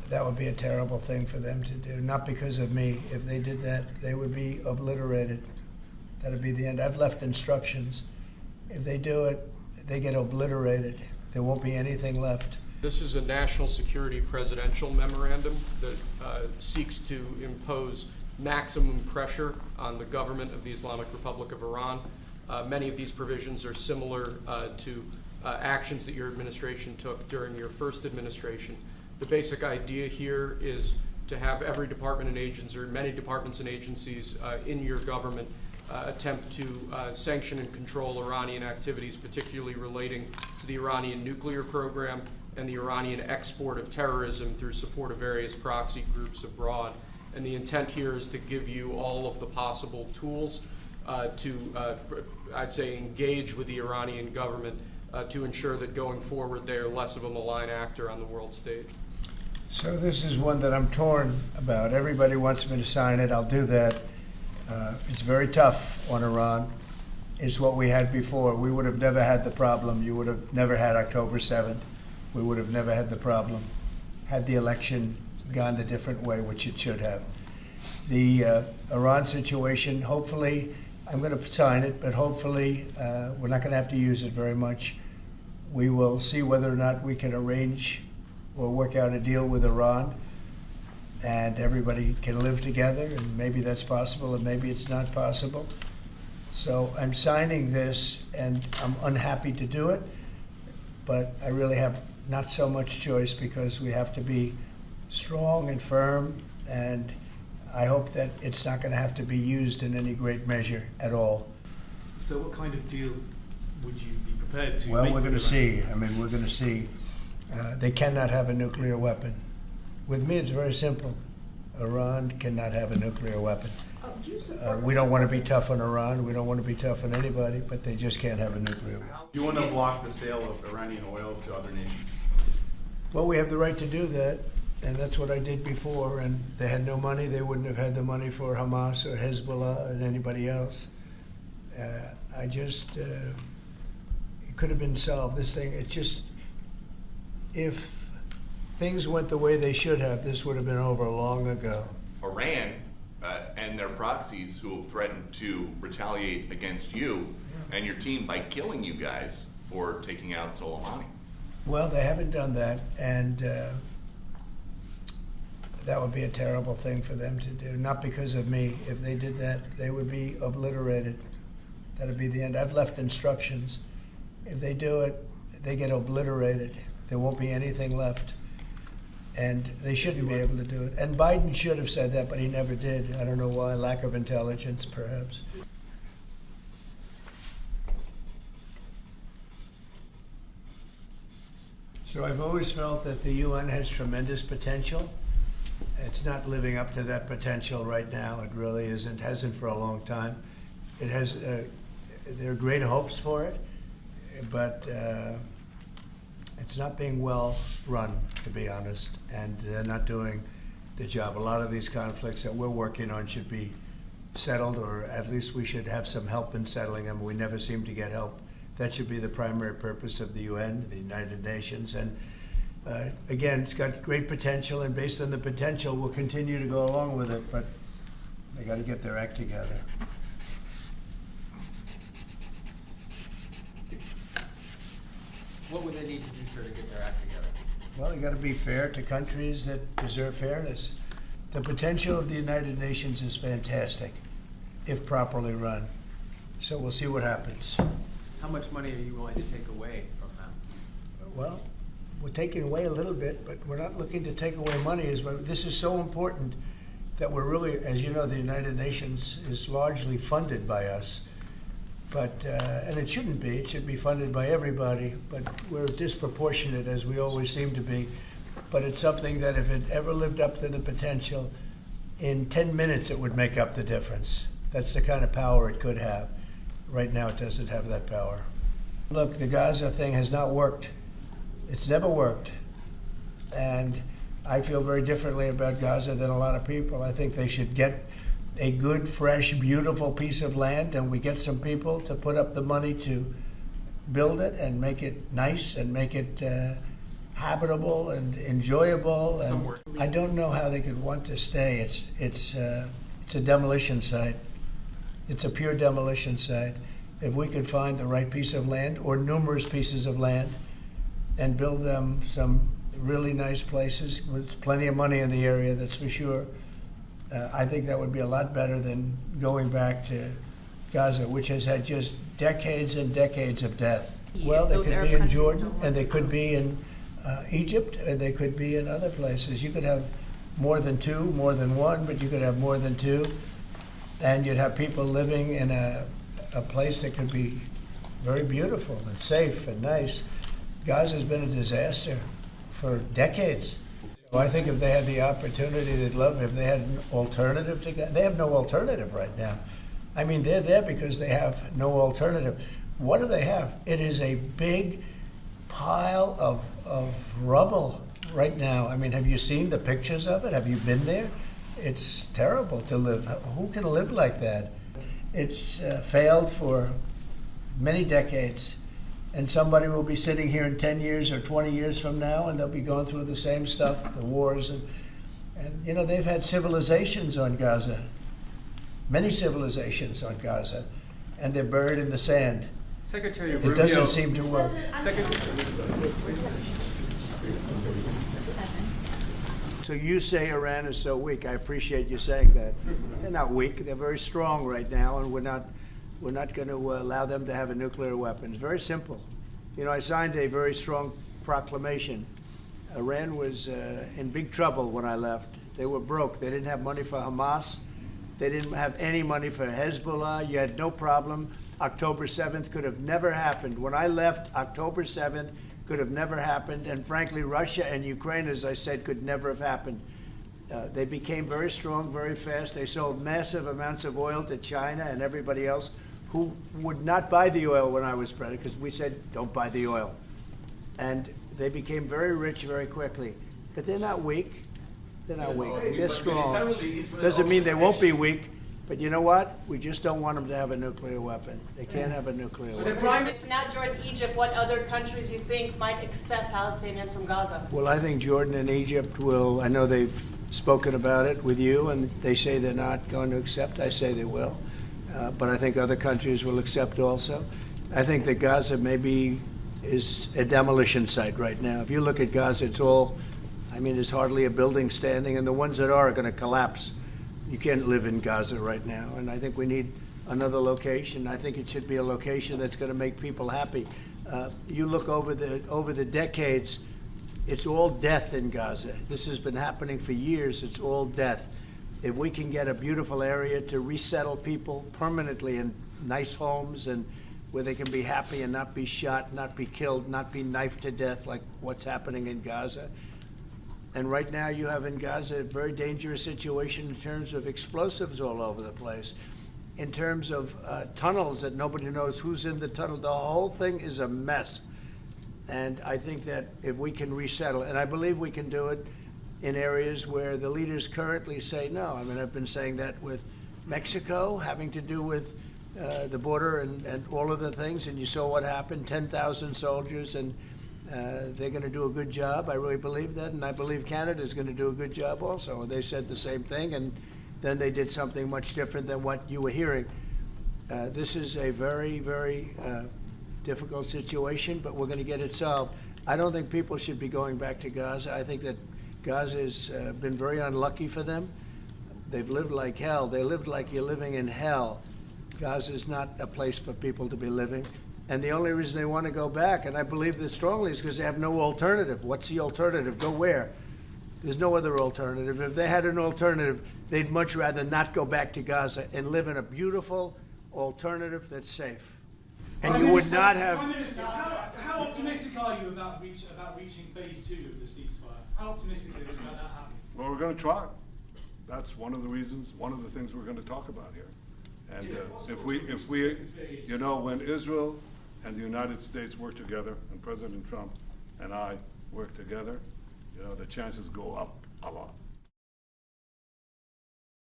That would be a terrible thing for them to do. Not because of me. If they did that, they would be obliterated. That would be the end. I've left instructions. If they do it, they get obliterated. There won't be anything left. This is a national security presidential memorandum that seeks to impose maximum pressure on the government of the Islamic Republic of Iran. Many of these provisions are similar to actions that your administration took during your first administration. The basic idea here is to have every department and agency, or many departments and agencies in your government attempt to sanction and control Iranian activities, particularly relating to the Iranian nuclear program and the Iranian export of terrorism through support of various proxy groups abroad. And the intent here is to give you all of the possible tools to, I'd say, engage with the Iranian government to ensure that going forward they are less of a malign actor on the world stage. So this is one that I'm torn about. Everybody wants me to sign it. I'll do that. It's very tough on Iran. It's what we had before. We would have never had the problem. You would have never had October 7th. We would have never had the problem had the election gone a different way, which it should have. The Iran situation, hopefully, I'm going to sign it, but hopefully we're not going to have to use it very much. We will see whether or not we can arrange or work out a deal with Iran, and everybody can live together, and maybe that's possible, and maybe it's not possible. So I'm signing this, and I'm unhappy to do it, but I really have not so much choice because we have to be strong and firm, and I hope that it's not going to have to be used in any great measure at all. So what kind of deal would you be prepared to make? Well, we're going to see. I mean, we're going to see. They cannot have a nuclear weapon. With me, it's very simple. Iran cannot have a nuclear weapon. We don't want to be tough on Iran. We don't want to be tough on anybody, but they just can't have a nuclear weapon. Do you want to block the sale of Iranian oil to other nations? Well, we have the right to do that, and that's what I did before, and they had no money. They wouldn't have had the money for Hamas or Hezbollah and anybody else. It could have been solved. This thing, if things went the way they should have, this would have been over long ago. Iran and their proxies who have threatened to retaliate against you and your team by killing you guys for taking out Soleimani. Well, they haven't done that, and that would be a terrible thing for them to do. Not because of me. If they did that, they would be obliterated. That would be the end. I've left instructions. If they do it, they get obliterated. There won't be anything left. And they shouldn't be able to do it. And Biden should have said that, but he never did. I don't know why. Lack of intelligence, perhaps. So I've always felt that the UN has tremendous potential. It's not living up to that potential right now. It really isn't. Hasn't for a long time. It has. There are great hopes for it, but it's not being well run, to be honest, and they're not doing the job. A lot of these conflicts that we're working on should be settled, or at least we should have some help in settling them. We never seem to get help. That should be the primary purpose of the UN, the United Nations. And again, it's got great potential, and based on the potential, we'll continue to go along with it, but they got to get their act together. What would they need to do, sir, to get their act together? Well, you got to be fair to countries that deserve fairness. The potential of the United Nations is fantastic, if properly run. So we'll see what happens. How much money are you willing to take away from them? Well, we're taking away a little bit, but we're not looking to take away money. This is so important that we're really, as you know, the United Nations is largely funded by us. But, and it shouldn't be. It should be funded by everybody, but we're disproportionate, as we always seem to be. But it's something that if it ever lived up to the potential, in 10 minutes it would make up the difference. That's the kind of power it could have. Right now it doesn't have that power. Look, the Gaza thing has not worked. It's never worked. And I feel very differently about Gaza than a lot of people. I think they should get a good, fresh, beautiful piece of land, and we get some people to put up the money to build it and make it nice and make it habitable and enjoyable. And Somewhere. I don't know how they could want to stay. It's a demolition site. It's a pure demolition site. If we could find the right piece of land or numerous pieces of land and build them some really nice places with plenty of money in the area, that's for sure, I think that would be a lot better than going back to Gaza, which has had just decades and decades of death. Well, they Those could Arab be in countries Jordan, don't want and they to could come. be in Egypt, and they could be in other places. You could have more than two, more than one, but you could have more than two, and you'd have people living in a place that could be very beautiful and safe and nice. Gaza's been a disaster for decades. So I think if they had the opportunity, they'd love it. If they had an alternative to Gaza, they have no alternative right now. I mean, they're there because they have no alternative. What do they have? It is a big pile of rubble right now. I mean, have you seen the pictures of it? Have you been there? It's terrible to live. Who can live like that? It's failed for many decades. And somebody will be sitting here in 10 years or 20 years from now, and they'll be going through the same stuff, the wars. And you know, they've had civilizations on Gaza, many civilizations on Gaza, and they're buried in the sand. Secretary It Rubio. doesn't seem to work. So you say Iran is so weak. I appreciate you saying that. They're not weak. They're very strong right now, and we're not going to allow them to have a nuclear weapon. It's very simple. You know, I signed a very strong proclamation. Iran was in big trouble when I left. They were broke. They didn't have money for Hamas. They didn't have any money for Hezbollah. You had no problem. October 7th could have never happened. When I left, October 7th could have never happened. And frankly, Russia and Ukraine, as I said, could never have happened. They became very strong very fast. They sold massive amounts of oil to China and everybody else who would not buy the oil when I was president, because we said, don't buy the oil. And they became very rich very quickly. But they're not weak. They're not weak. They're strong. Doesn't mean they won't be weak. But you know what? We just don't want them to have a nuclear weapon. They can't have a nuclear weapon. If not Jordan, Egypt, what other countries you think might accept Palestinians from Gaza? Well, I think Jordan and Egypt will. I know they've spoken about it with you, and they say they're not going to accept. I say they will. But I think other countries will accept also. I think that Gaza maybe is a demolition site right now. If you look at Gaza, it's all, I mean, there's hardly a building standing, and the ones that are going to collapse. You can't live in Gaza right now, and I think we need another location. I think it should be a location that's going to make people happy. You look over the decades, it's all death in Gaza. This has been happening for years. It's all death. If we can get a beautiful area to resettle people permanently in nice homes and where they can be happy and not be shot, not be killed, not be knifed to death like what's happening in Gaza. And right now you have in Gaza a very dangerous situation in terms of explosives all over the place, in terms of tunnels that nobody knows who's in the tunnel. The whole thing is a mess. And I think that if we can resettle, and I believe we can do it in areas where the leaders currently say no. I mean, I've been saying that with Mexico, having to do with the border and all of the things, and you saw what happened, 10,000 soldiers, and they're going to do a good job. I really believe that, and I believe Canada's going to do a good job also. They said the same thing, and then they did something much different than what you were hearing. This is a very, very difficult situation, but we're going to get it solved. I don't think people should be going back to Gaza. I think that Gaza has been very unlucky for them. They've lived like hell. They lived like you're living in hell. Gaza is not a place for people to be living. And the only reason they want to go back, and I believe this strongly, is because they have no alternative. What's the alternative? Go where? There's no other alternative. If they had an alternative, they'd much rather not go back to Gaza and live in a beautiful alternative that's safe. And you would not have... Prime Minister, how optimistic are you about reaching phase 2 of the ceasefire? How optimistic are you about that happening? Well, we're going to try. That's one of the reasons, one of the things we're going to talk about here. And if we, you know, when Israel and the United States work together, and President Trump and I work together, you know, the chances go up a lot.